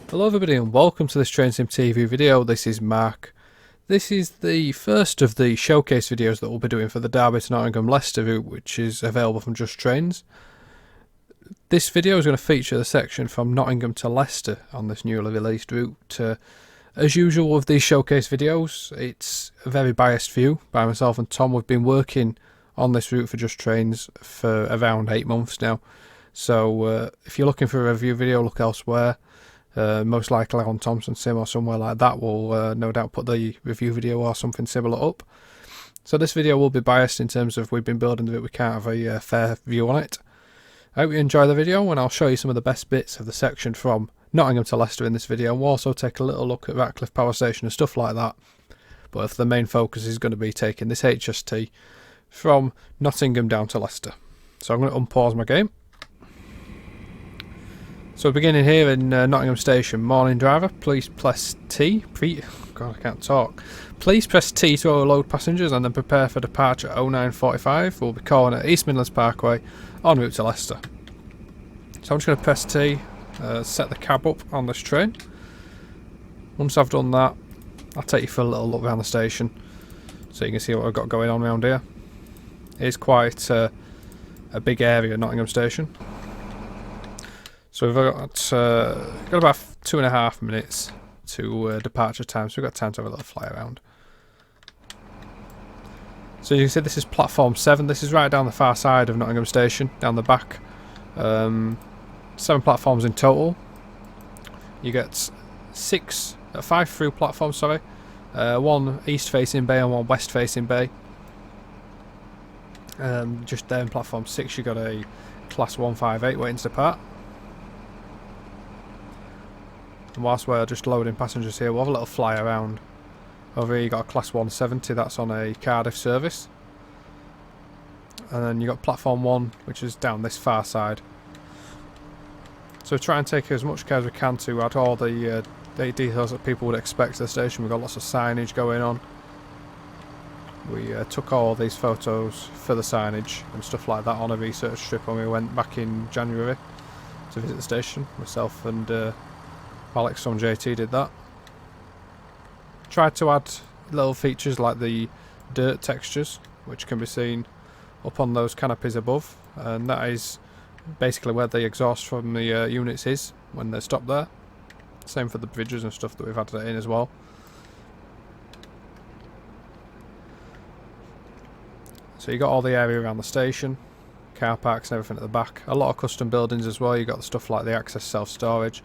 Hello everybody and welcome to this Train Sim TV video. This is Mark. This is the first of the showcase videos that we'll be doing for the Derby to Nottingham-Leicester route, which is available from Just Trains. This video is going to feature the section from Nottingham to Leicester on this newly released route. As usual with these showcase videos, it's a very biased view by myself and Tom. We've been working on this route for Just Trains for around 8 months now. So if you're looking for a review video, look elsewhere. Most likely on Thompson Sim or somewhere like that. We'll no doubt put the review video or something similar up. So this video will be biased in terms of we've been building the route, we can't have a fair view on it. I hope you enjoy the video, and I'll show you some of the best bits of the section from Nottingham to Leicester in this video. We'll also take a little look at Ratcliffe Power Station and stuff like that. But if the main focus is going to be taking this HST from Nottingham down to Leicester. So I'm going to unpause my game. So beginning here in Nottingham Station, morning driver, please press T. God, I can't talk. Please press T to overload passengers and then prepare for departure at 09:45. We'll be calling at East Midlands Parkway en route to Leicester. So I'm just going to press T, set the cab up on this train. Once I've done that, I'll take you for a little look around the station so you can see what I've got going on around here. It's quite a big area, Nottingham Station. So we've got about 2.5 minutes to departure time, so we've got time to have a little fly around. So you can see this is platform 7. This is right down the far side of Nottingham Station, down the back. 7 platforms in total. You get 5 through platforms, sorry. 1 east facing bay and 1 west facing bay. Just there in platform 6 you got a class 158 waiting to depart. And whilst we're just loading passengers here, we'll have a little fly around. Over here you got a class 170, that's on a Cardiff service. And then you got platform 1, which is down this far side. So try and take as much care as we can to add all the details that people would expect to the station. We've got lots of signage going on. We took all these photos for the signage and stuff like that on a research trip when we went back in January to visit the station. Myself and Alex from JT did that. Tried to add little features like the dirt textures, which can be seen up on those canopies above, and that is basically where the exhaust from the units is when they stop there. Same for the bridges and stuff that we've added in as well. So you got all the area around the station, car parks and everything at the back. A lot of custom buildings as well. You got the stuff like the access self-storage.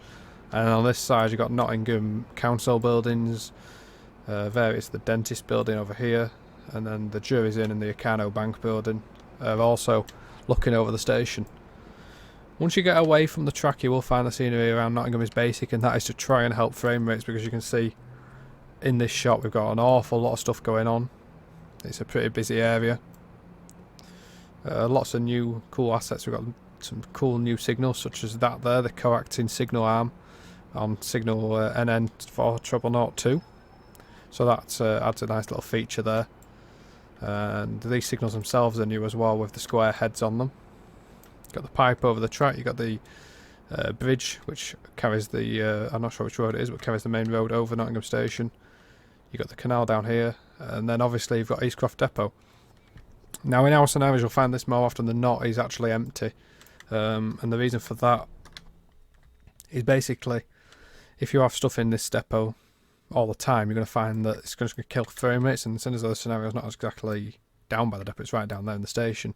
And on this side you've got Nottingham Council buildings, the dentist building over here, and then the Jury's Inn and the Acano Bank building are also looking over the station. Once you get away from the track you will find the scenery around Nottingham is basic, and that is to try and help frame rates, because you can see in this shot we've got an awful lot of stuff going on. It's a pretty busy area. Lots of new cool assets. We've got some cool new signals such as that there, the coacting signal arm on signal NN4002. So that adds a nice little feature there. And these signals themselves are new as well, with the square heads on them. Got the pipe over the track, you got the bridge which carries the, I'm not sure which road it is, but carries the main road over Nottingham Station. You got the canal down here, and then obviously you've got Eastcroft Depot. Now in our scenarios you'll find this more often than not is actually empty, and the reason for that is basically if you have stuff in this depot all the time, you're going to find that it's going to kill frame rates, and as soon as the scenario is not exactly down by the depot, it's right down there in the station.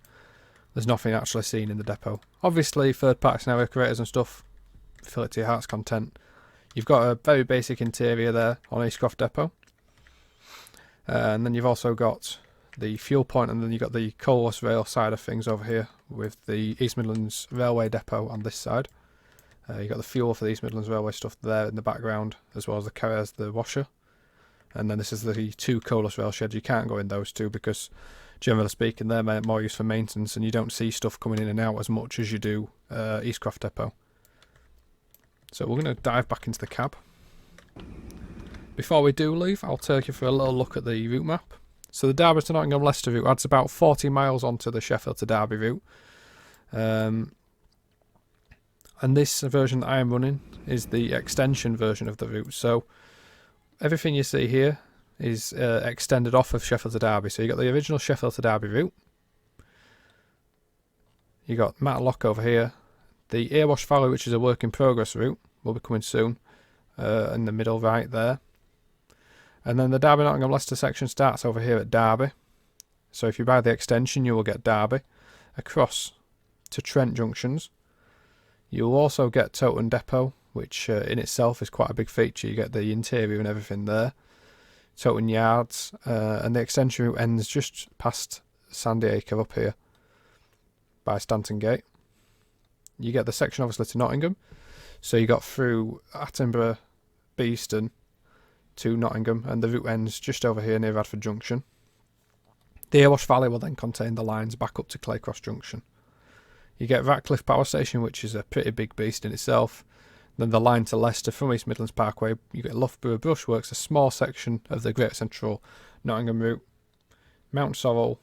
There's nothing actually seen in the depot. Obviously third-party scenario creators and stuff, fill it to your heart's content. You've got a very basic interior there on Eastcroft Depot, and then you've also got the fuel point, and then you've got the coalless rail side of things over here with the East Midlands Railway Depot on this side. You've got the fuel for the East Midlands Railway stuff there in the background, as well as the washer. And then this is the 2 coalless rail sheds. You can't go in those 2 because, generally speaking, they're more used for maintenance, and you don't see stuff coming in and out as much as you do Eastcroft Depot. So we're going to dive back into the cab. Before we do leave, I'll take you for a little look at the route map. So the Derby to Nottingham-Leicester route adds about 40 miles onto the Sheffield to Derby route. And this version that I am running is the extension version of the route. So everything you see here is extended off of Sheffield to Derby. So you got the original Sheffield to Derby route. You got Matlock over here. The Airwash Valley, which is a work in progress route, will be coming soon, in the middle right there. And then the Derby Nottingham Leicester section starts over here at Derby. So if you buy the extension, you will get Derby across to Trent Junctions. You'll also get Toton Depot, which in itself is quite a big feature. You get the interior and everything there. Toton Yards, and the extension route ends just past Sandy Acre up here by Stanton Gate. You get the section obviously to Nottingham. So you got through Attenborough, Beeston to Nottingham, and the route ends just over here near Radford Junction. The Airwash Valley will then contain the lines back up to Claycross Junction. You get Ratcliffe Power Station, which is a pretty big beast in itself. Then the line to Leicester from East Midlands Parkway. You get Loughborough Brushworks, a small section of the Great Central Nottingham route. Mount Sorrel,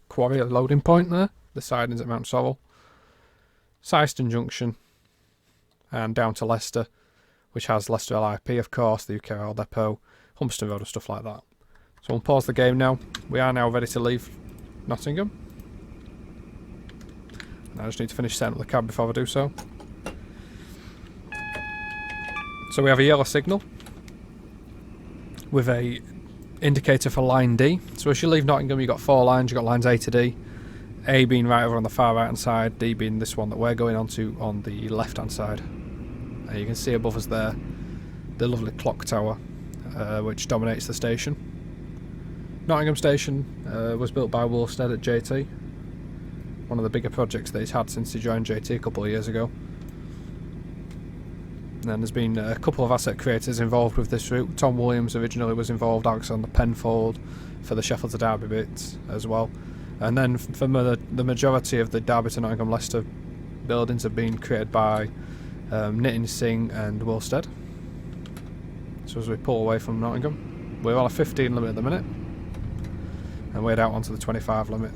quarry loading point there. The sidings at Mount Sorrel. Iceland Junction, and down to Leicester, which has Leicester LIP, of course, the UK Rail Depot, Humston Road and stuff like that. So we'll pause the game now. We are now ready to leave Nottingham. And I just need to finish setting up the cab before I do so. So we have a yellow signal with a indicator for line D. So as you leave Nottingham, you've got 4 lines. You've got lines A to D. A being right over on the far right hand side, D being this one that we're going on to on the left hand side. And you can see above us there the lovely clock tower, which dominates the station. Nottingham Station was built by Woolstead at JT, one of the bigger projects that he's had since he joined JT a couple of years ago. And then there's been a couple of asset creators involved with this route. Tom Williams originally was involved, Alexander Penfold for the Sheffield to Derby bits as well. And then for the majority of the Derby to Nottingham Leicester buildings have been created by Nitin Singh and Woolstead. So as we pull away from Nottingham, we're on a 15 limit at the minute, and we're out onto the 25 limit.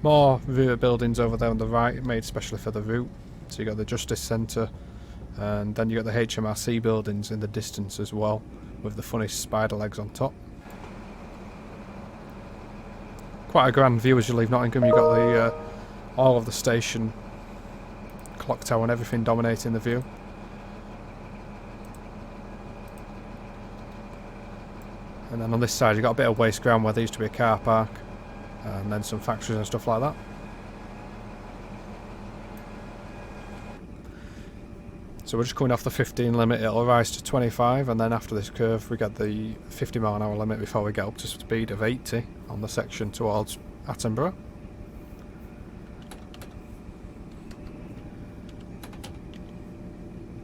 More rear buildings over there on the right, made especially for the route. So you got the Justice Centre, and then you got the HMRC buildings in the distance as well, with the funny spider legs on top. Quite a grand view as you leave Nottingham. You've got the all of the station, clock tower and everything dominating the view. And then on this side you've got a bit of waste ground where there used to be a car park, and then some factories and stuff like that. So we're just coming off the 15 limit. It'll rise to 25, and then after this curve we get the 50 mile an hour limit before we get up to speed of 80 on the section towards Attenborough.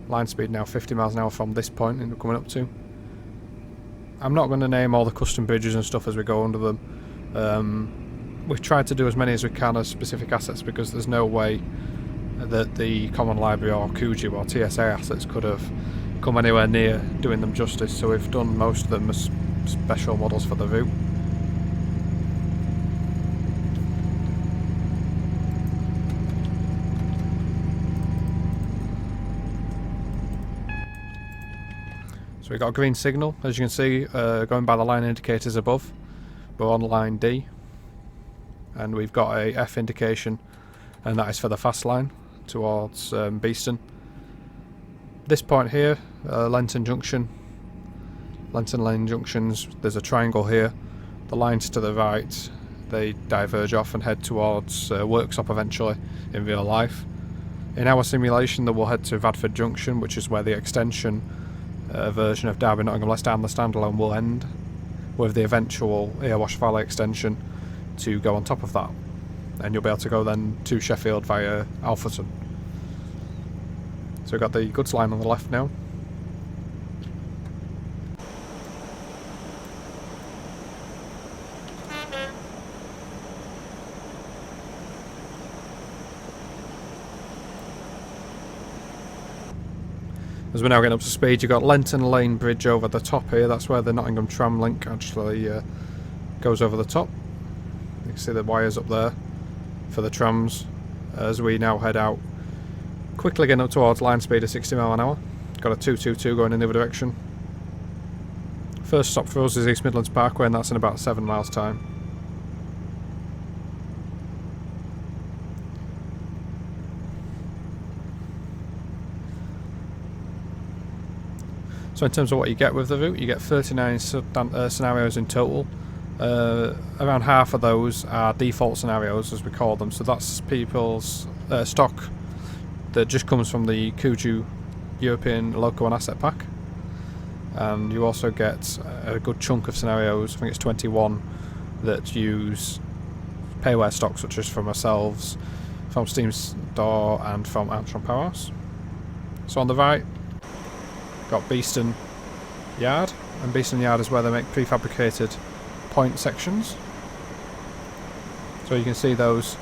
Line speed now 50 miles an hour from this point and we're coming up to. I'm not going to name all the custom bridges and stuff as we go under them. We've tried to do as many as we can as specific assets, because there's no way that the Common Library or Coogee or TSA assets could have come anywhere near doing them justice, so we've done most of them as special models for the route. So we've got a green signal, as you can see, going by the line indicators above. We're on line D, and we've got a F indication, and that is for the fast line towards Beeston. This point here, Lenton Junction, Lenton Lane Junctions, there's a triangle here. The lines to the right, they diverge off and head towards Worksop eventually in real life. In our simulation, they will head to Radford Junction, which is where the extension version of Derby Nottingham Leicester and the standalone will end, with the eventual Airwash Valley extension to go on top of that, and you'll be able to go then to Sheffield via Alfreton. So we've got the goods line on the left now. As we're now getting up to speed, you've got Lenton Lane Bridge over the top here. That's where the Nottingham tram link actually goes over the top. You can see the wires up there. for the trams as we now head out, quickly getting up towards line speed of 60 mph. Got a 222 going in the other direction. First stop for us is East Midlands Parkway, and that's in about 7 miles time. So in terms of what you get with the route, you get 39 scenarios in total. Around half of those are default scenarios, as we call them. So that's people's stock that just comes from the Kuju European Local and Asset Pack. And you also get a good chunk of scenarios, I think it's 21, that use payware stock, such as from ourselves, from Steam Store and from Armstrong Powerhouse. So on the right, got Beeston Yard, and Beeston Yard is where they make prefabricated point sections. So you can see those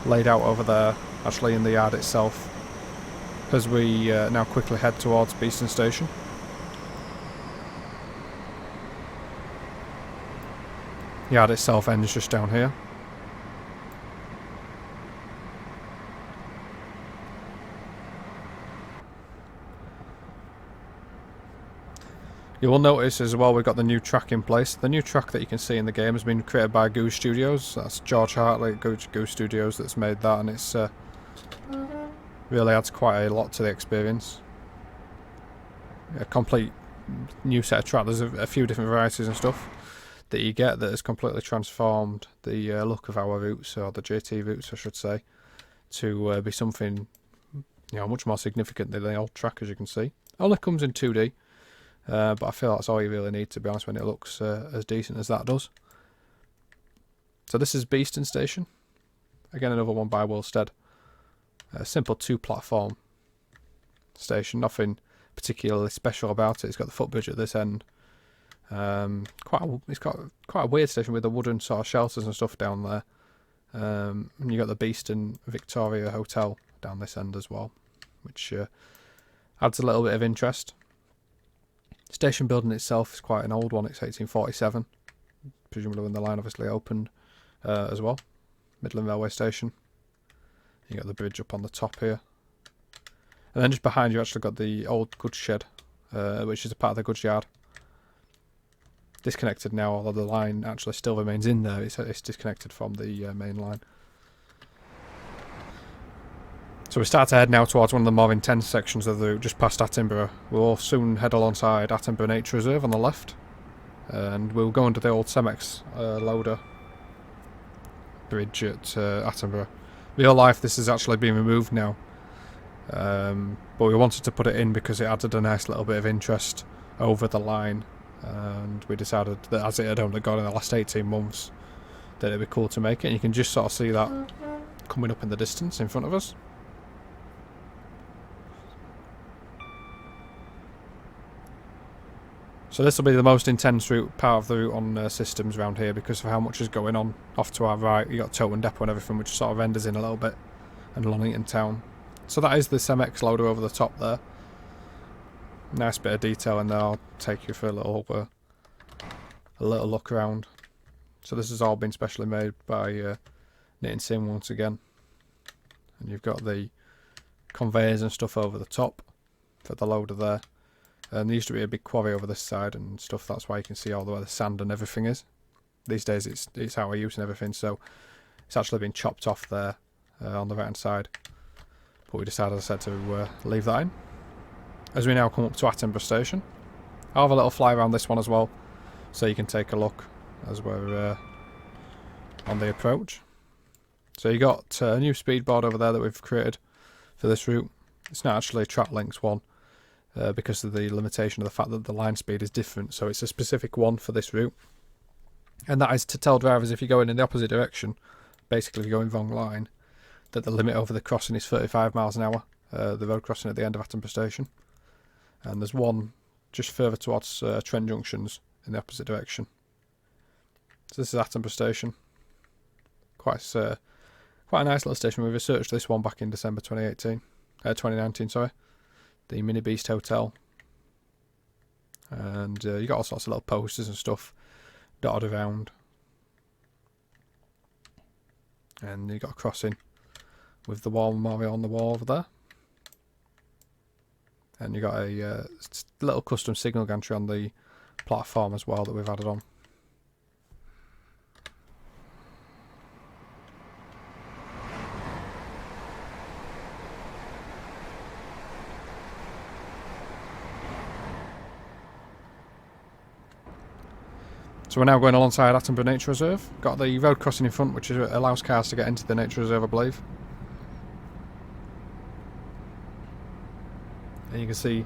laid out over there, actually in the yard itself, as we now quickly head towards Beeston Station. The yard itself ends just down here. You will notice as well we've got the new track in place. The new track that you can see in the game has been created by Goose Studios. That's George Hartley at Goose Studios that's made that, and it's really adds quite a lot to the experience. A complete new set of track. There's a few different varieties and stuff that you get that has completely transformed the look of our routes, or the JT routes I should say, to be something much more significant than the old track, as you can see. Only comes in 2D. But I feel that's all you really need, to be honest, when it looks as decent as that does. So this is Beeston Station. Again, another one by Wilstead. A simple 2-platform station. Nothing particularly special about it. It's got the footbridge at this end. It's got quite a weird station with the wooden sort of shelters and stuff down there. And you got the Beeston Victoria Hotel down this end as well, which adds a little bit of interest. Station building itself is quite an old one. It's 1847, presumably when the line obviously opened as well. Midland Railway Station. You got the bridge up on the top here, and then just behind you actually got the old goods shed, which is a part of the goods yard. Disconnected now, although the line actually still remains in there. It's disconnected from the main line. So we start to head now towards one of the more intense sections of the route, just past Attenborough. We'll soon head alongside Attenborough Nature Reserve on the left, and we'll go under the old Cemex loader bridge at Attenborough. Real life, this has actually been removed now, but we wanted to put it in because it added a nice little bit of interest over the line, and we decided that as it had only gone in the last 18 months, that it'd be cool to make it. And you can just sort of see that coming up in the distance in front of us. So this will be the most intense part of the route on systems around here because of how much is going on. Off to our right, you got Toten Depot and everything, which sort of renders in a little bit, and Lonnington Town. So that is the Cemex loader over the top there. Nice bit of detail in there. I'll take you for a little look around. So this has all been specially made by Knitting Sim once again, and you've got the conveyors and stuff over the top for the loader there. And there used to be a big quarry over this side and stuff. That's why you can see all the way the sand and everything is. These days it's out of use and everything, so it's actually been chopped off there on the right hand side. But we decided, as I said, to leave that in. As we now come up to Attenborough Station, I'll have a little fly around this one as well, so you can take a look as we're on the approach. So you got a new speed board over there that we've created for this route. It's not actually a track links one, because of the limitation of the fact that the line speed is different, so it's a specific one for this route, and that is to tell drivers if you're going in the opposite direction, basically if you're going wrong line, that the limit over the crossing is 35 miles an hour, the road crossing at the end of Attenborough Station, and there's one just further towards Trent Junctions in the opposite direction. So this is Attenborough Station. Quite a nice little station. We researched this one back in December 2019, sorry. The Mini Beast Hotel, and you got all sorts of little posters and stuff dotted around. And you've got a crossing with the war memorial on the wall over there. And you've got a little custom signal gantry on the platform as well that we've added on. So we're now going alongside Attenborough Nature Reserve. Got the road crossing in front, which allows cars to get into the nature reserve, I believe. And you can see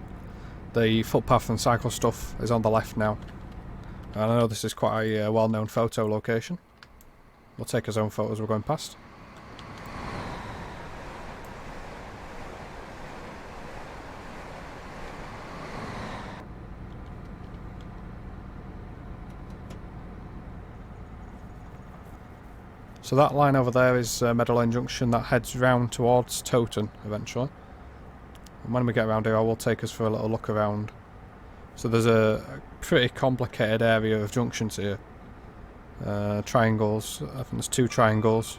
the footpath and cycle stuff is on the left now. And I know this is quite a well-known photo location. We'll take our own photos as we're going past. So that line over there is Midland Junction that heads round towards Towton eventually. And when we get around here I will take us for a little look around. So there's a pretty complicated area of junctions here. Triangles, I think there's 2 triangles.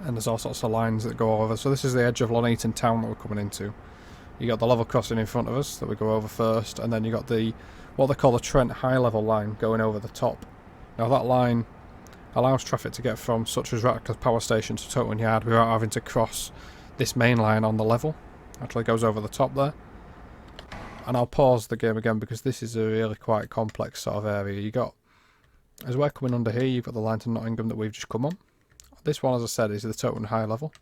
And there's all sorts of lines that go over. So this is the edge of Nuneaton town that we're coming into. You got the level crossing in front of us that we go over first, and then you got the what they call the Trent high level line going over the top. Now that line allows traffic to get from such as Ratcliffe Power Station to Towton Yard without having to cross this main line on the level. Actually goes over the top there. And I'll pause the game again because this is a really quite complex sort of area. You got, as we're coming under here, you've got the line to Nottingham that we've just come on. This one, as I said, is the Towton high level.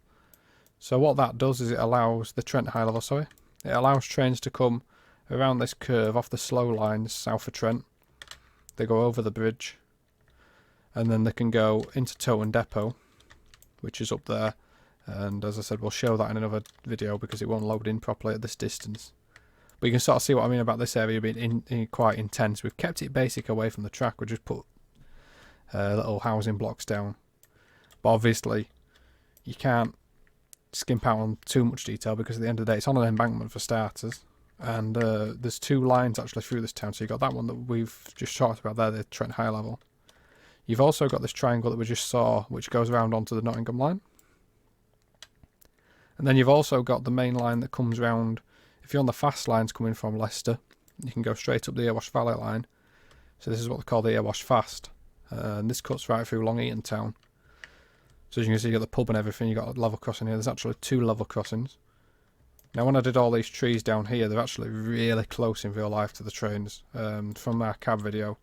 So what that does is it allows the Trent high level, sorry. It allows trains to come around this curve off the slow lines south of Trent. They go over the bridge. And then they can go into Towton Depot, which is up there. And as I said, we'll show that in another video because it won't load in properly at this distance. But you can sort of see what I mean about this area being quite intense. We've kept it basic away from the track. We just put little housing blocks down. But obviously, you can't skimp out on too much detail because at the end of the day, it's on an embankment for starters. And there's 2 lines actually through this town. So you've got that one that we've just talked about there, the Trent high level. You've also got this triangle that we just saw, which goes around onto the Nottingham line. And then you've also got the main line that comes round. If you're on the fast lines coming from Leicester, you can go straight up the Airwash Valley line. So this is what they call the Airwash Fast. And this cuts right through Nuneaton town. So as you can see, you've got the pub and everything. You've got a level crossing here. There's actually 2 level crossings. Now when I did all these trees down here, they're actually really close in real life to the trains. From our cab video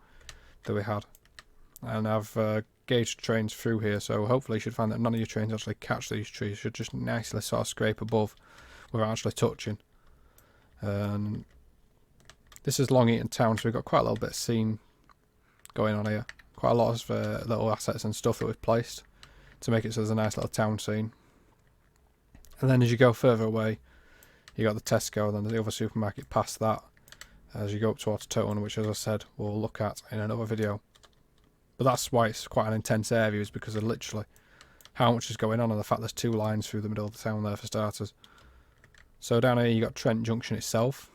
that we had. And I've gauged trains through here, so hopefully you should find that none of your trains actually catch these trees. You should just nicely sort of scrape above without actually touching. This is Nuneaton town, so we've got quite a little bit of scene going on here. Quite a lot of little assets and stuff that we've placed to make it so there's a nice little town scene. And then as you go further away, you got the Tesco, and then the other supermarket past that as you go up towards Towton, which as I said we'll look at in another video. But that's why it's quite an intense area, is because of literally how much is going on and the fact there's 2 lines through the middle of the town there for starters. So down here you got Trent Junction itself.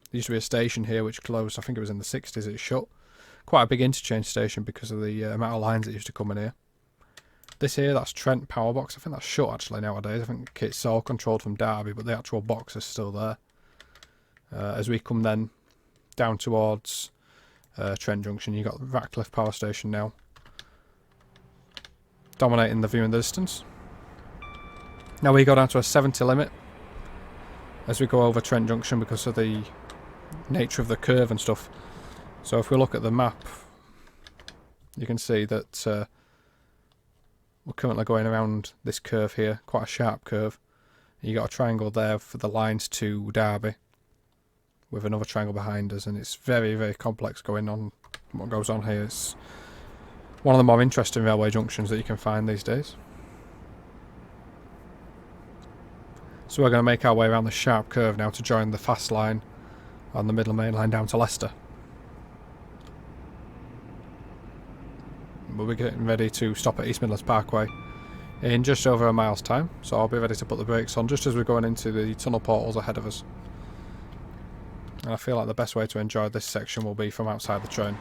There used to be a station here which closed, I think it was in the 60s, it shut. Quite a big interchange station because of the amount of lines that used to come in here. This here, that's Trent Power Box. I think that's shut actually nowadays. I think it's all controlled from Derby, but the actual box is still there. As we come then down towards Trent Junction, you got Ratcliffe Power Station now, dominating the view in the distance. Now we go down to a 70 limit as we go over Trent Junction because of the nature of the curve and stuff. So if we look at the map, you can see that we're currently going around this curve here, quite a sharp curve. You got a triangle there for the lines to Derby, with another triangle behind us, and it's very, very complex going on. What goes on here is one of the more interesting railway junctions that you can find these days. So we're going to make our way around the sharp curve now to join the fast line on the Midland Mainline down to Leicester. We'll be getting ready to stop at East Midlands Parkway in just over a mile's time, so I'll be ready to put the brakes on just as we're going into the tunnel portals ahead of us. And I feel like the best way to enjoy this section will be from outside the train.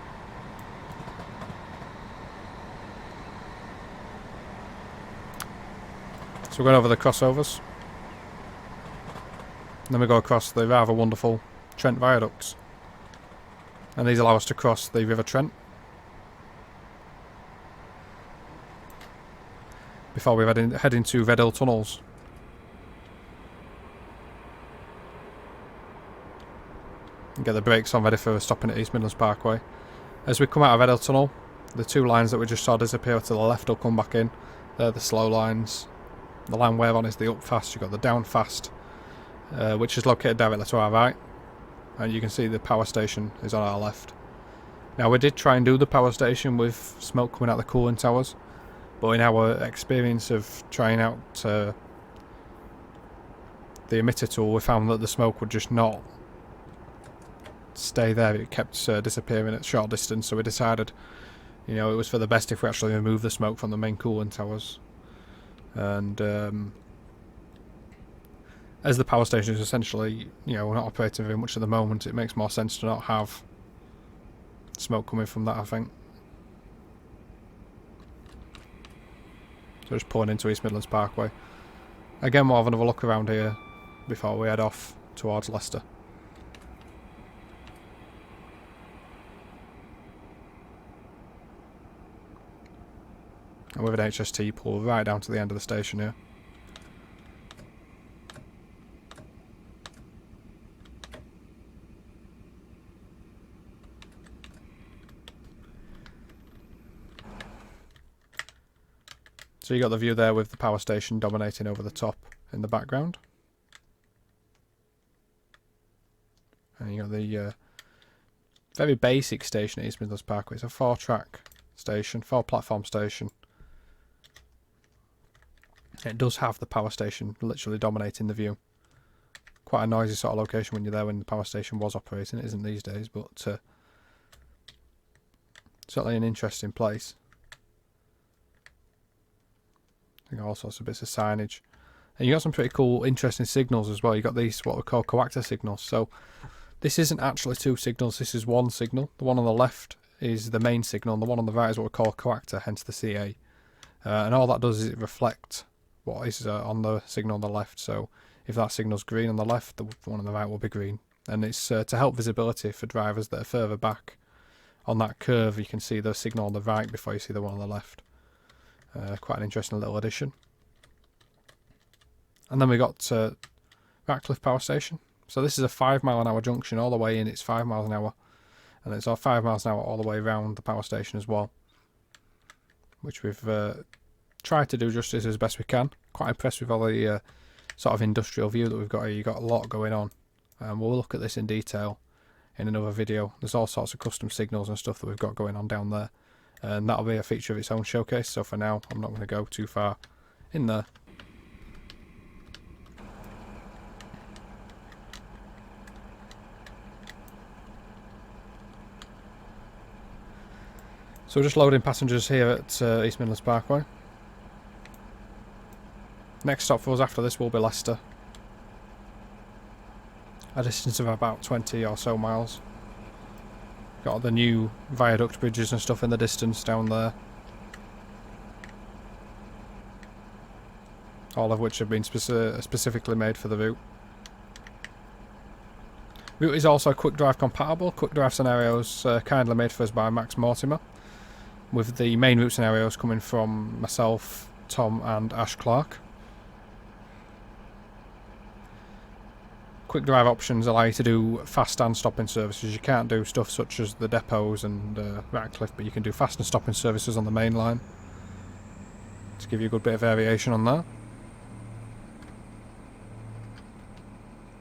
So we're going over the crossovers. And then we go across the rather wonderful Trent viaducts. And these allow us to cross the River Trent before we head into Red Hill tunnels. And get the brakes on ready for stopping at East Midlands Parkway. As we come out of Red Hill Tunnel, the two lines that we just saw disappear to the left will come back in. They're the slow lines. The line we're on is the up fast. You've got the down fast, which is located directly to our right. And you can see the power station is on our left. Now we did try and do the power station with smoke coming out the cooling towers, but in our experience of trying out the emitter tool, we found that the smoke would just not stay there. It kept disappearing at short distance, so we decided, you know, it was for the best if we actually remove the smoke from the main cooling towers. And as the power station is essentially, you know, we're not operating very much at the moment, it makes more sense to not have smoke coming from that, I think. So just pulling into East Midlands Parkway. Again, we'll have another look around here before we head off towards Leicester. And with an HST pull right down to the end of the station here. So you got the view there with the power station dominating over the top in the background. And you got the very basic station at East Midlands Parkway. It's a 4-track station, 4-platform station. It does have the power station literally dominating the view. Quite a noisy sort of location when you're there when the power station was operating. It isn't these days, but certainly an interesting place. I think all sorts of bits of signage. And you got some pretty cool, interesting signals as well. You got these, what we call coactor signals. So this isn't actually two signals, this is one signal. The one on the left is the main signal, and the one on the right is what we call a coactor, hence the CA. And all that does is it reflect what is on the signal on the left. So if that signal's green on the left, the one on the right will be green. And it's to help visibility for drivers that are further back on that curve. You can see the signal on the right before you see the one on the left. Quite an interesting little addition. And then we got Ratcliffe Power Station. So this is a 5 mile an hour junction all the way in. It's 5 miles an hour, and it's 5 miles an hour all the way around the power station as well, which we've tried to do justice as best we can. Quite impressed with all the sort of industrial view that we've got here. You've got a lot going on, and we'll look at this in detail in another video. There's all sorts of custom signals and stuff that we've got going on down there, and that'll be a feature of its own showcase. So for now, I'm not going to go too far in there. So we're just loading passengers here at East Midlands Parkway. Next stop for us after this will be Leicester. A distance of about 20 or so miles. Got the new viaduct bridges and stuff in the distance down there. All of which have been specifically made for the route. Route is also quick drive compatible. Quick drive scenarios kindly made for us by Max Mortimer, with the main route scenarios coming from myself, Tom and Ash Clark. Quick drive options allow you to do fast and stopping services. You can't do stuff such as the depots and Ratcliffe, but you can do fast and stopping services on the main line to give you a good bit of variation on that.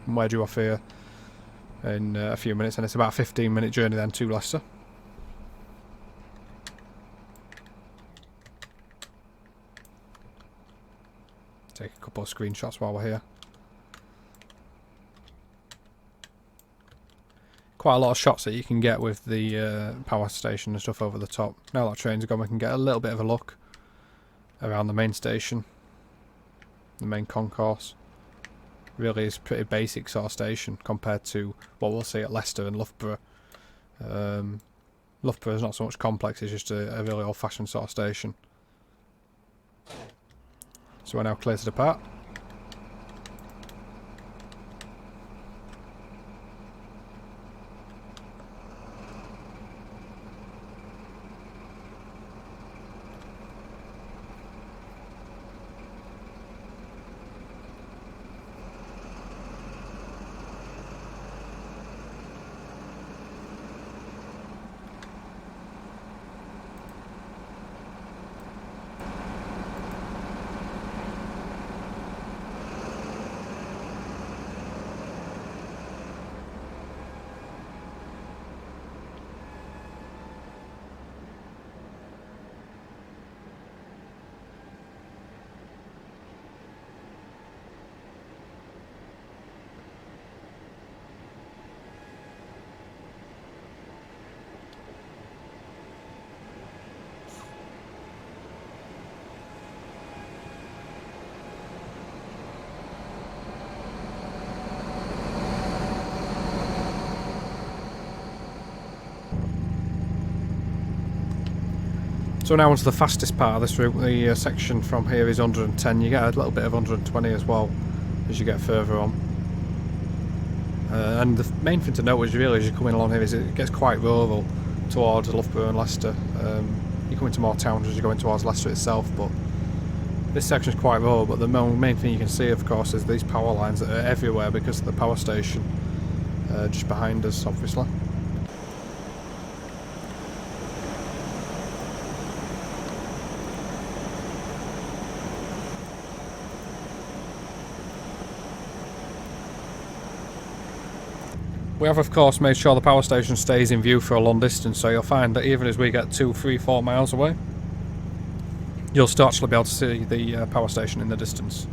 And we're due off here in a few minutes, and it's about a 15-minute journey then to Leicester. Take a couple of screenshots while we're here. Quite a lot of shots that you can get with the power station and stuff over the top. Now that train's gone, we can get a little bit of a look around the main station, the main concourse. Really is pretty basic sort of station compared to what we'll see at Leicester and Loughborough. Loughborough is not so much complex, it's just a really old-fashioned sort of station. So we're now clear to depart. So now onto the fastest part of this route. The section from here is 110. You get a little bit of 120 as well as you get further on. And the main thing to note is really as you're coming along here is it gets quite rural towards Loughborough and Leicester. You come into more towns as you're going towards Leicester itself, but this section is quite rural. But the main thing you can see, of course, is these power lines that are everywhere because of the power station just behind us, obviously. We have of course made sure the power station stays in view for a long distance, so you'll find that even as we get 2, 3, 4 miles away, you'll still actually be able to see the power station in the distance.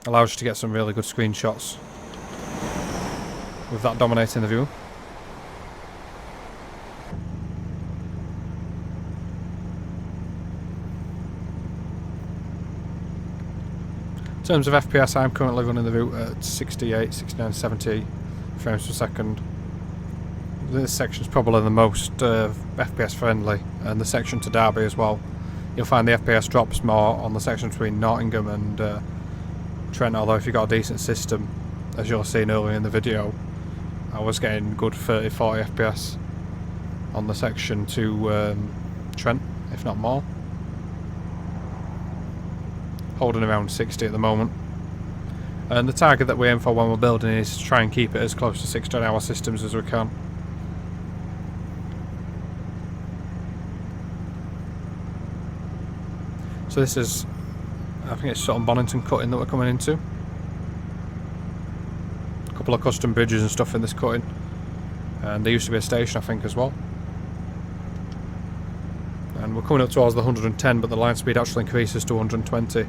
Allows you to get some really good screenshots with that dominating the view. In terms of FPS, I'm currently running the route at 68, 69, 70 frames per second. This section is probably the most FPS friendly, and the section to Derby as well. You'll find the FPS drops more on the section between Nottingham and Trent, although if you've got a decent system, as you'll see earlier in the video, I was getting good 30-40 FPS on the section to Trent, if not more. Holding around 60 at the moment, and the target that we aim for when we're building is to try and keep it as close to 60 on our systems as we can. So this is, I think it's Sutton Bonington cutting that we're coming into. A couple of custom bridges and stuff in this cutting, and there used to be a station I think as well. And we're coming up towards the 110, but the line speed actually increases to 120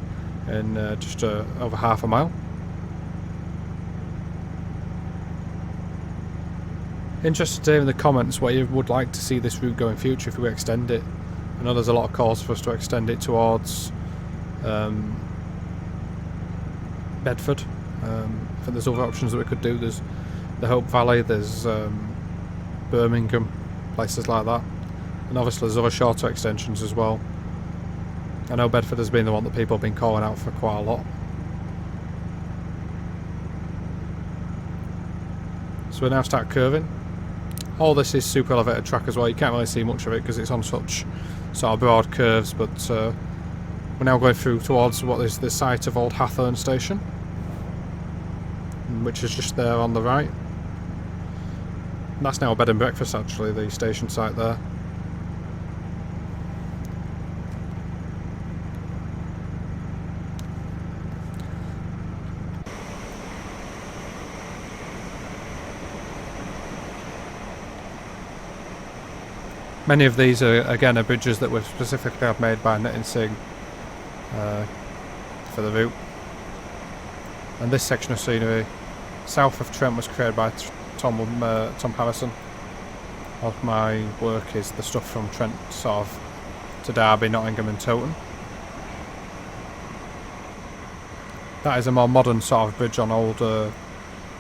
in just over half a mile. Interested to hear in the comments where you would like to see this route go in future if we extend it. I know there's a lot of calls for us to extend it towards Bedford. I think there's other options that we could do. There's the Hope Valley, there's Birmingham, places like that. And obviously there's other shorter extensions as well. I know Bedford has been the one that people have been calling out for quite a lot. So we now start curving. All this is super elevated track as well. You can't really see much of it because it's on such sort of broad curves, but we're now going through towards what is the site of Old Hathorn Station, which is just there on the right. And that's now a bed and breakfast actually, the station site there. Many of these are again bridges that were specifically made by Knit and Sig for the route. And this section of scenery south of Trent was created by Tom Harrison. All of my work is the stuff from Trent sort of to Derby, Nottingham and Towton. That is a more modern sort of bridge on old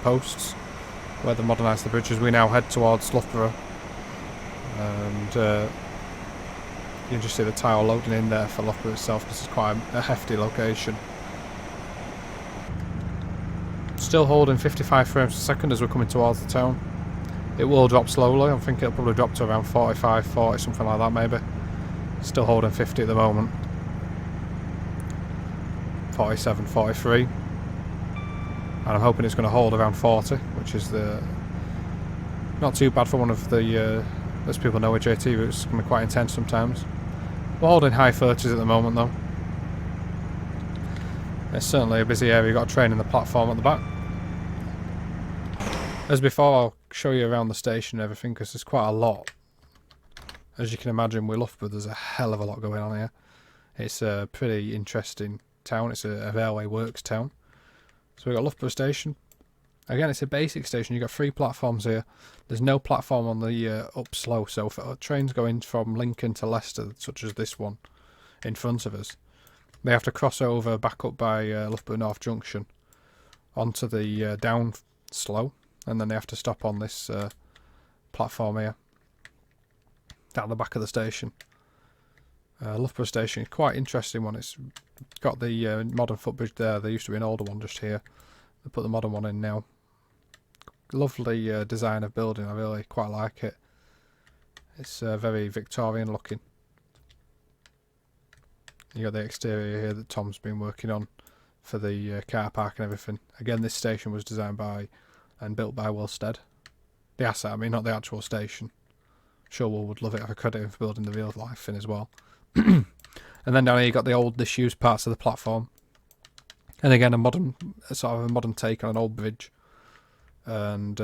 posts where they modernised the bridges. We now head towards Loughborough. And You just see the tile loading in there for Loughborough itself, because it's quite a hefty location. Still holding 55 frames per second as we're coming towards the town. It will drop slowly. I think it'll probably drop to around 45, 40, something like that maybe. Still holding 50 at the moment. 47, 43. And I'm hoping it's going to hold around 40, which is not too bad for one of the, as people know, with JT routes. It can be quite intense sometimes. We're holding high 30s at the moment though. It's certainly a busy area. You've got a train in the platform at the back. As before, I'll show you around the station and everything, because there's quite a lot. As you can imagine, with Loughborough, there's a hell of a lot going on here. It's a pretty interesting town. It's a railway works town. So we've got Loughborough Station. Again, it's a basic station. You've got 3 platforms here. There's no platform on the up slow, so for trains going from Lincoln to Leicester, such as this one in front of us, they have to cross over back up by Loughborough North Junction onto the down slow, and then they have to stop on this platform here down the back of the station. Loughborough Station is quite interesting one. It's got the modern footbridge there. There used to be an older one just here. They put the modern one in now. Lovely design of building. I really quite like it. It's very Victorian looking. You got the exterior here that Tom's been working on for the car park and everything. Again, this station was designed by and built by Wilstead. The asset, I mean, not the actual station. Sure, Will would love it if I credit him for building the real life thing as well. And then down here you got the old disused parts of the platform. And again, sort of a modern take on an old bridge. And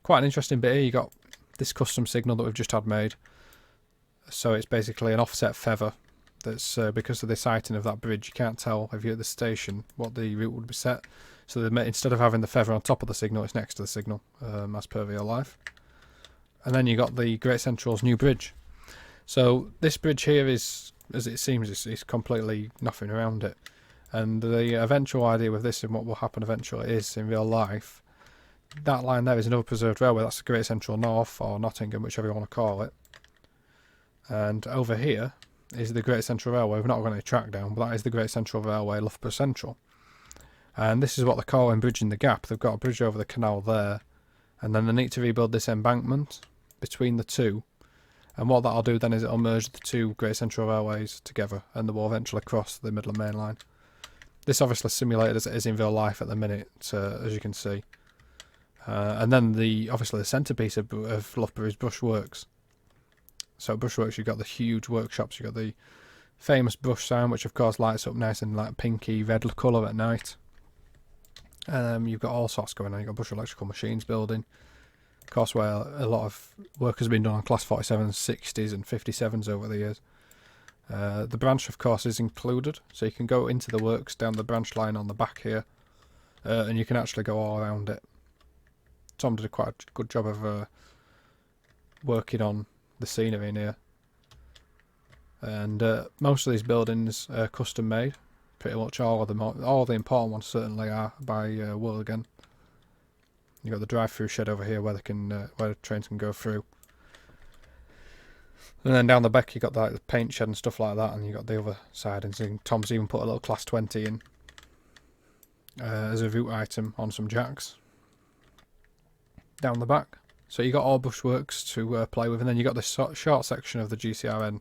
quite an interesting bit here. You got this custom signal that we've just had made. So it's basically an offset feather. That's because of the sighting of that bridge, you can't tell if you're at the station what the route would be set. So instead of having the feather on top of the signal, it's next to the signal, as per real life. And then you got the Great Central's new bridge. So this bridge here is, as it seems, is completely nothing around it. And the eventual idea with this and what will happen eventually is, in real life, that line there is another preserved railway. That's the Great Central North, or Nottingham, whichever you want to call it. And over here is the Great Central Railway. We've not got any track down, but that is the Great Central Railway, Loughborough Central. And this is what they're calling bridging the gap. They've got a bridge over the canal there, and then they need to rebuild this embankment between the two. And what that'll do then is it'll merge the 2 Great Central Railways together, and they will eventually cross the Midland Mainline. This obviously simulated as it is in real life at the minute, as you can see. And then obviously the centrepiece of Loughborough is Brushworks. So Brushworks, you've got the huge workshops. You've got the famous brush sign, which of course lights up nice and like pinky red colour at night. You've got all sorts going on. You've got Brush Electrical Machines building, of course, where a lot of work has been done on Class 47s, 60s and 57s over the years. The branch, of course, is included, so you can go into the works down the branch line on the back here, and you can actually go all around it. Tom did quite a good job of working on the scenery in here. And most of these buildings are custom made. Pretty much all of them, all the important ones certainly are by Will again. You've got the drive-through shed over here where where the trains can go through. And then down the back you got the paint shed and stuff like that, and you got the other side, and Tom's even put a little Class 20 in as a route item on some jacks down the back. So you got all Brushworks to play with, and then you got this short section of the GCRN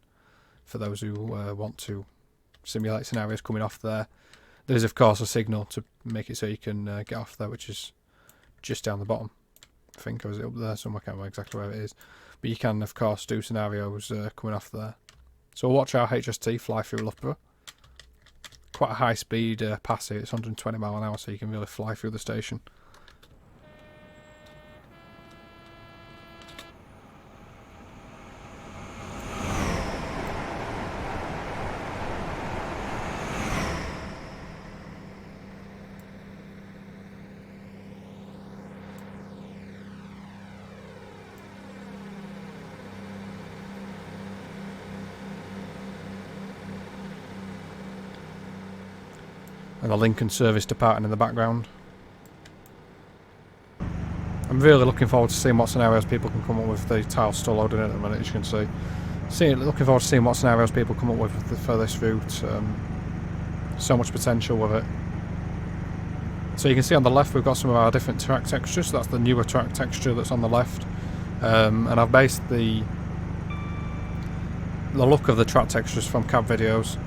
for those who want to simulate scenarios coming off there. There is of course a signal to make it so you can get off there, which is just down the bottom. I think, or is it up there somewhere? I can't remember exactly where it is. But you can of course do scenarios coming off there. So watch our HST fly through Loughborough. Quite a high speed pass here. It's 120 mile an hour, so you can really fly through the station. And the Lincoln service departing in the background. I'm really looking forward to seeing what scenarios people can come up with. The tile's still loading at the minute, as you can see. Looking forward to seeing what scenarios people come up with for this route. So much potential with it. So you can see on the left we've got some of our different track textures. So that's the newer track texture that's on the left, and I've based the look of the track textures from cab videos,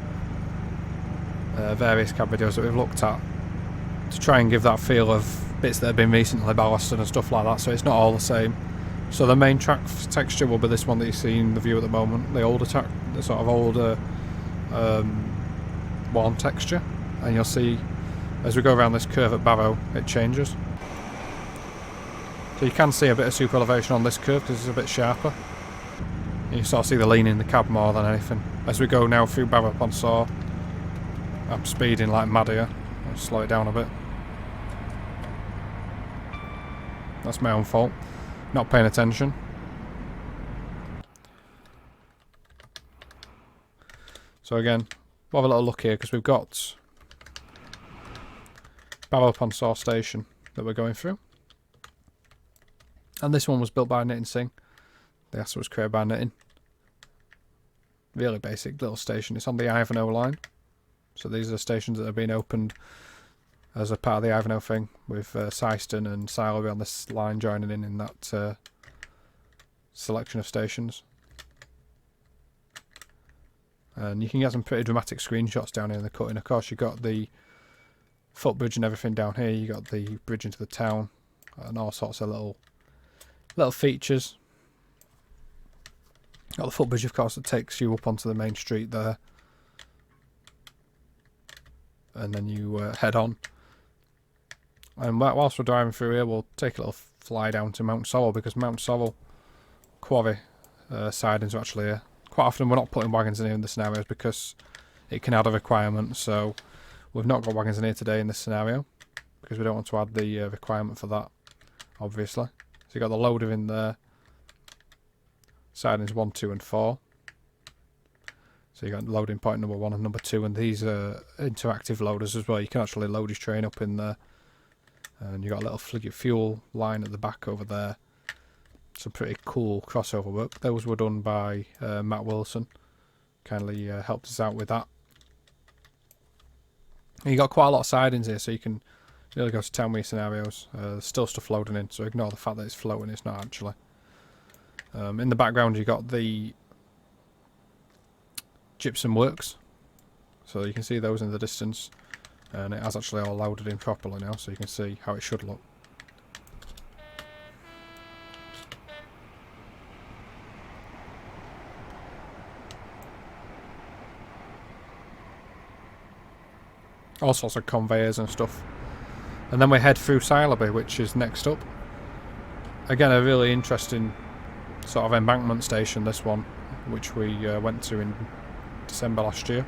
various cab videos that we've looked at, to try and give that feel of bits that have been recently ballasted and stuff like that, so it's not all the same. So the main track texture will be this one that you see in the view at the moment, the older track, the sort of older worn texture, and you'll see as we go around this curve at Barrow it changes. So you can see a bit of super elevation on this curve because it's a bit sharper. You sort of see the lean in the cab more than anything. As we go now through Barrow upon Saw, I'm speeding like mad here. I'll slow it down a bit. That's my own fault. Not paying attention. So again, we'll have a little look here because we've got Barrow upon Saw Station that we're going through. And this one was built by Knitting Sing. The Asset was created by Knitting. Really basic little station. It's on the Ivanhoe line. So these are the stations that have been opened as a part of the Ivanhoe thing, with Syston and Sileby on this line joining in that selection of stations. And you can get some pretty dramatic screenshots down here in the cutting. Of course, you've got the footbridge and everything down here. You got the bridge into the town and all sorts of little features. Got the footbridge, of course, that takes you up onto the main street there, and then you head on. And whilst we're driving through here, we'll take a little fly down to Mount Sorrel, because Mount Sorrel quarry sidings are actually here. Quite often we're not putting wagons in here in the scenarios because it can add a requirement, so we've not got wagons in here today in this scenario because we don't want to add the requirement for that, obviously. So you've got the loader in there, sidings 1, 2 and 4. So you got loading point number 1 and number 2, and these are interactive loaders as well. You can actually load your train up in there. And you got a little fuel line at the back over there. Some pretty cool crossover work. Those were done by Matt Wilson. Kindly helped us out with that. And you got quite a lot of sidings here, so you can really go to town with your scenarios. There's still stuff loading in, so ignore the fact that it's floating. It's not actually. In the background you got the gypsum works, so you can see those in the distance, and it has actually all loaded in properly now, so you can see how it should look. All sorts of conveyors and stuff. And then we head through Sileby, which is next up. Again, a really interesting sort of embankment station, this one, which we went to in December last year,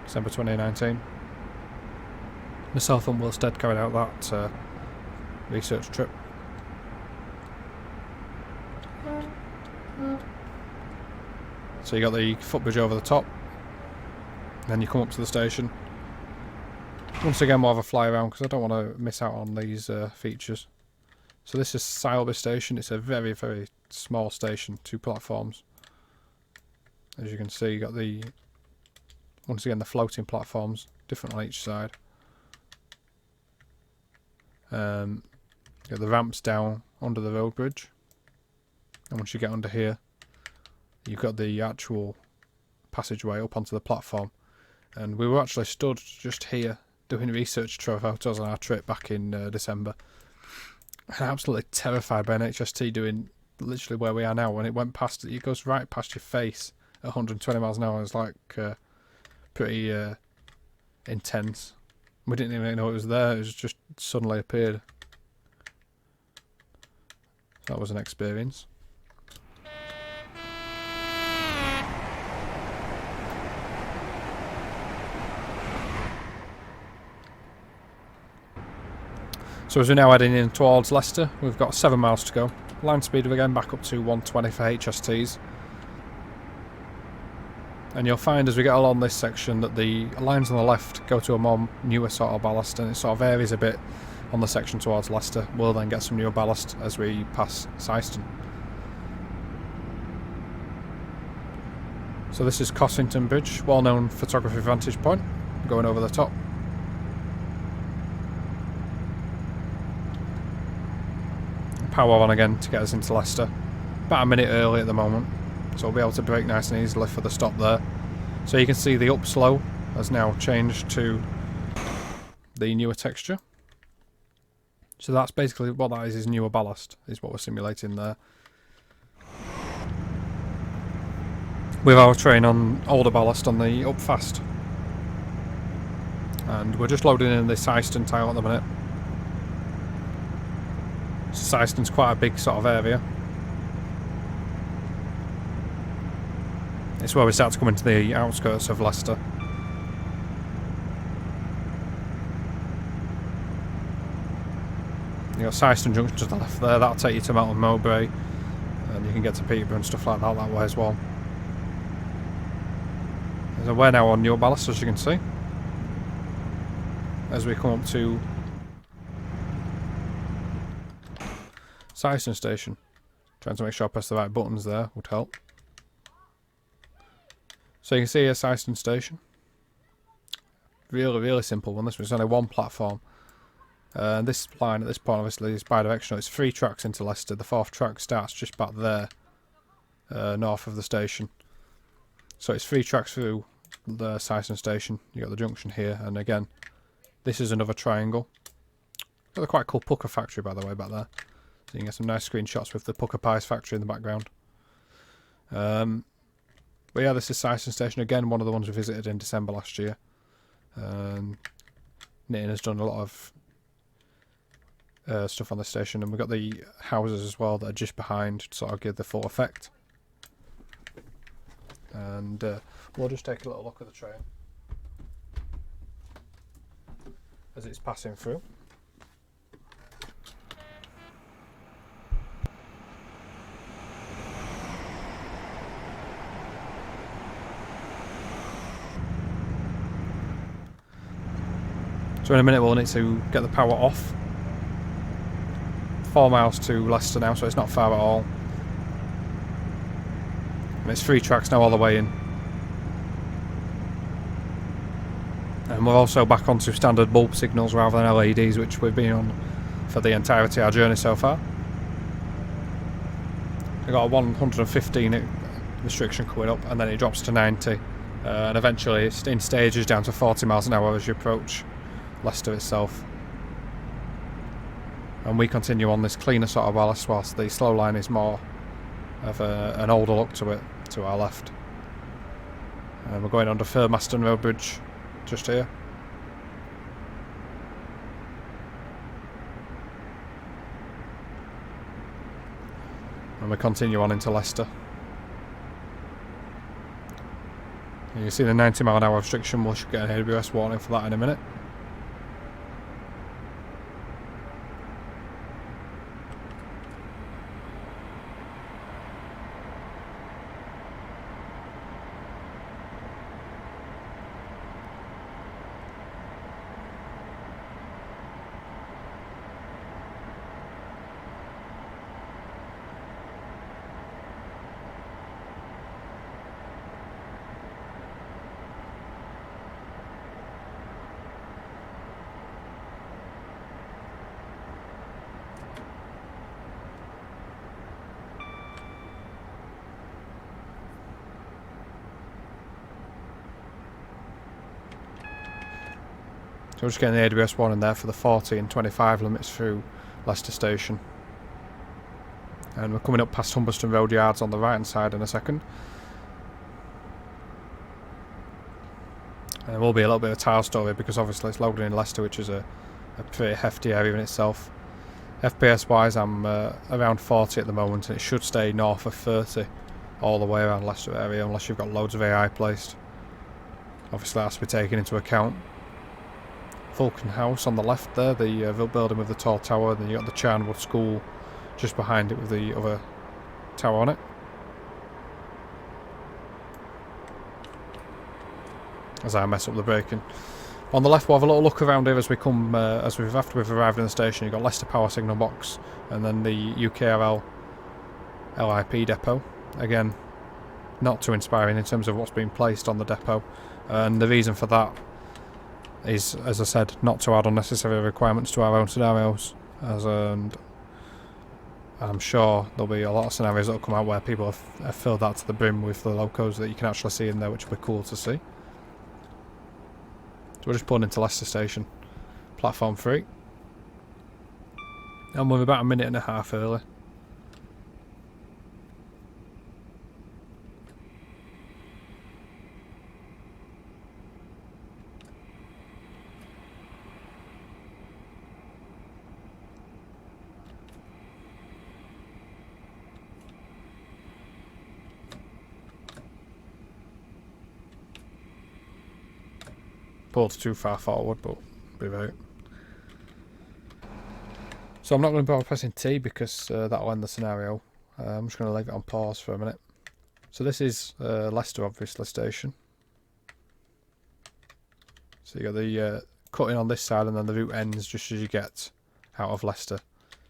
December 2019. Myself and Will Stead carried out that research trip. So you got the footbridge over the top, then you come up to the station. Once again we'll have a fly around because I don't want to miss out on these features. So this is Sileby Station. It's a very, very small station, 2 platforms. As you can see, you got the, once again, the floating platforms, different on each side. You got the ramps down under the road bridge, and once you get under here, you've got the actual passageway up onto the platform. And we were actually stood just here doing research photos on our trip back in December. I'm absolutely terrified by an HST doing literally where we are now. When it went past, it goes right past your face at 120 miles an hour. It's like pretty intense. We didn't even know it was there. It was just suddenly appeared. That was an experience. So as we're now heading in towards Leicester, we've got 7 miles to go. Line speed again back up to 120 for HSTs. And you'll find as we get along this section that the lines on the left go to a more newer sort of ballast, and it sort of varies a bit on the section towards Leicester. We'll then get some newer ballast as we pass Syston. So this is Cossington Bridge, well-known photography vantage point, going over the top. Power on again to get us into Leicester. About a minute early at the moment, so we'll be able to brake nice and easily for the stop there. So you can see the up slow has now changed to the newer texture. So that's basically what that is newer ballast, is what we're simulating there. With our train on older ballast on the up fast. And we're just loading in this Iceland tile at the minute. So Iceland's quite a big sort of area. It's where we start to come into the outskirts of Leicester. You've got Beeston Junction to the left there, that'll take you to Mountain Mowbray, and you can get to Peterborough and stuff like that way as well. So we're now on newer ballast, as you can see. As we come up to Iceland Station. Trying to make sure I press the right buttons there would help. So you can see here's Iceland Station. Really simple one. This was only one platform. This line at this point obviously is bi-directional. It's 3 tracks into Leicester. The 4th track starts just back there, north of the station. So it's 3 tracks through the Iceland Station. You got the junction here, and again, this is another triangle. Got a quite cool pucker factory, by the way, back there. So you can get some nice screenshots with the pucker pies factory in the background. But yeah, this is Iceland Station again, one of the ones we visited in December last year. Nitting has done a lot of stuff on the station, and we've got the houses as well that are just behind to sort of give the full effect. And we'll just take a little look at the train as it's passing through. So in a minute we'll need to get the power off. 4 miles to Leicester now, so it's not far at all. And it's 3 tracks now all the way in. And we're also back onto standard bulb signals rather than LEDs, which we've been on for the entirety of our journey so far. We've got a 115 restriction coming up, and then it drops to 90. And eventually it's in stages down to 40 miles an hour as you approach Leicester itself. And we continue on this cleaner sort of ballast, whilst the slow line is more of an older look to it, to our left. And we're going under Fairmaston Road Bridge just here. And we continue on into Leicester. And you see the 90 mile an hour restriction, we should get an ABS warning for that in a minute. So we're just getting the AWS warning there for the 40 and 25 limits through Leicester Station. And we're coming up past Humberston Road Yards on the right hand side in a second. And there will be a little bit of a tile story because obviously it's loaded in Leicester, which is a pretty hefty area in itself. FPS wise I'm around 40 at the moment, and it should stay north of 30 all the way around Leicester area unless you've got loads of AI placed. Obviously that has to be taken into account. Vulcan House on the left there, the building with the tall tower, and then you got the Charnwood School just behind it with the other tower on it. As I mess up the braking. On the left we'll have a little look around here as we come, after we've arrived in the station. You've got Leicester Power Signal Box, and then the UKRL LIP depot. Again, not too inspiring in terms of what's being placed on the depot, and the reason for that is, as I said, not to add unnecessary requirements to our own scenarios, and I'm sure there'll be a lot of scenarios that'll come out where people have filled that to the brim with the locos that you can actually see in there, which will be cool to see. So we're just pulling into Leicester Station, platform 3, and we're about a minute and a half early. Pulled too far forward, but be right. So I'm not going to bother pressing T because that'll end the scenario. I'm just going to leave it on pause for a minute. So this is Leicester, obviously, station. So you got the cutting on this side, and then the route ends just as you get out of Leicester.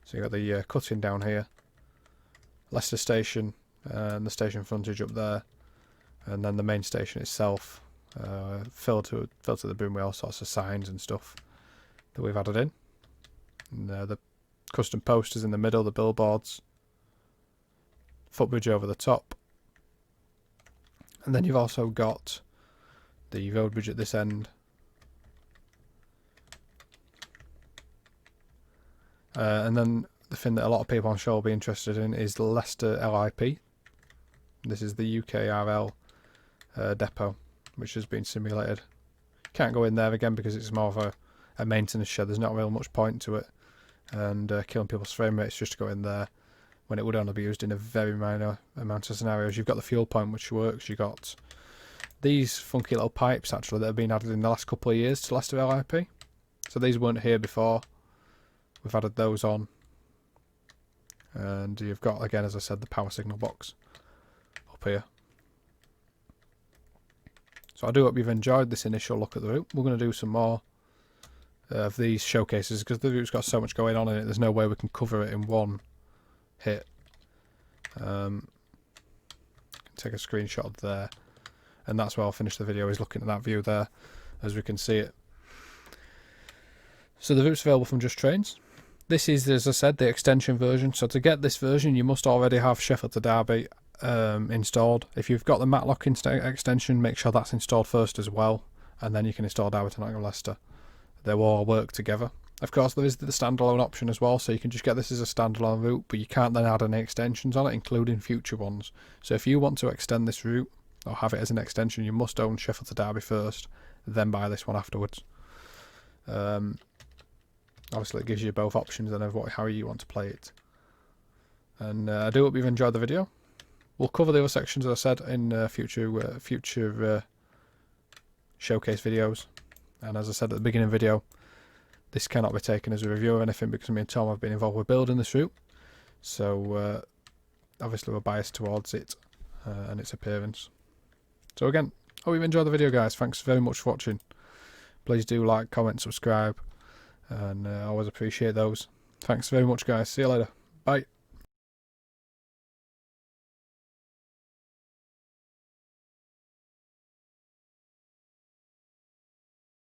So you got the cutting down here, Leicester Station, and the station frontage up there, and then the main station itself. Filled to the brim with all sorts of signs and stuff that we've added in. And, the custom posters in the middle, the billboards, footbridge over the top, and then you've also got the road bridge at this end. And then the thing that a lot of people I'm sure will be interested in is the Leicester LIP. This is the UKRL depot, which has been simulated. Can't go in there again because it's more of a maintenance shed. There's not real much point to it, and killing people's frame rates just to go in there when it would only be used in a very minor amount of scenarios. You've got the fuel point, which works. You've got these funky little pipes actually that have been added in the last couple of years to Leicester LIP. So these weren't here before. We've added those on, and you've got, again, as I said, the power signal box up here. So I do hope you've enjoyed this initial look at the route. We're going to do some more of these showcases because the route's got so much going on in it. There's no way we can cover it in one hit. Take a screenshot of there, and that's where I'll finish the video, is looking at that view there as we can see it. So the route's available from Just Trains. This is, as I said, the extension version. So to get this version, you must already have Sheffield to Derby installed. If you've got the Matlock extension, make sure that's installed first as well, and then you can install Derby to Nottingham Leicester. They will all work together. Of course, there is the standalone option as well, so you can just get this as a standalone route, but you can't then add any extensions on it, including future ones. So if you want to extend this route or have it as an extension, you must own Sheffield to Derby first, then buy this one afterwards. Obviously it gives you both options then of how you want to play it. And I do hope you've enjoyed the video. We'll cover the other sections, as I said, in future showcase videos. And as I said at the beginning of the video, this cannot be taken as a review or anything because me and Tom have been involved with building this route. So obviously we're biased towards it and its appearance. So again, hope you've enjoyed the video, guys. Thanks very much for watching. Please do like, comment, subscribe, and I always appreciate those. Thanks very much, guys. See you later. Bye.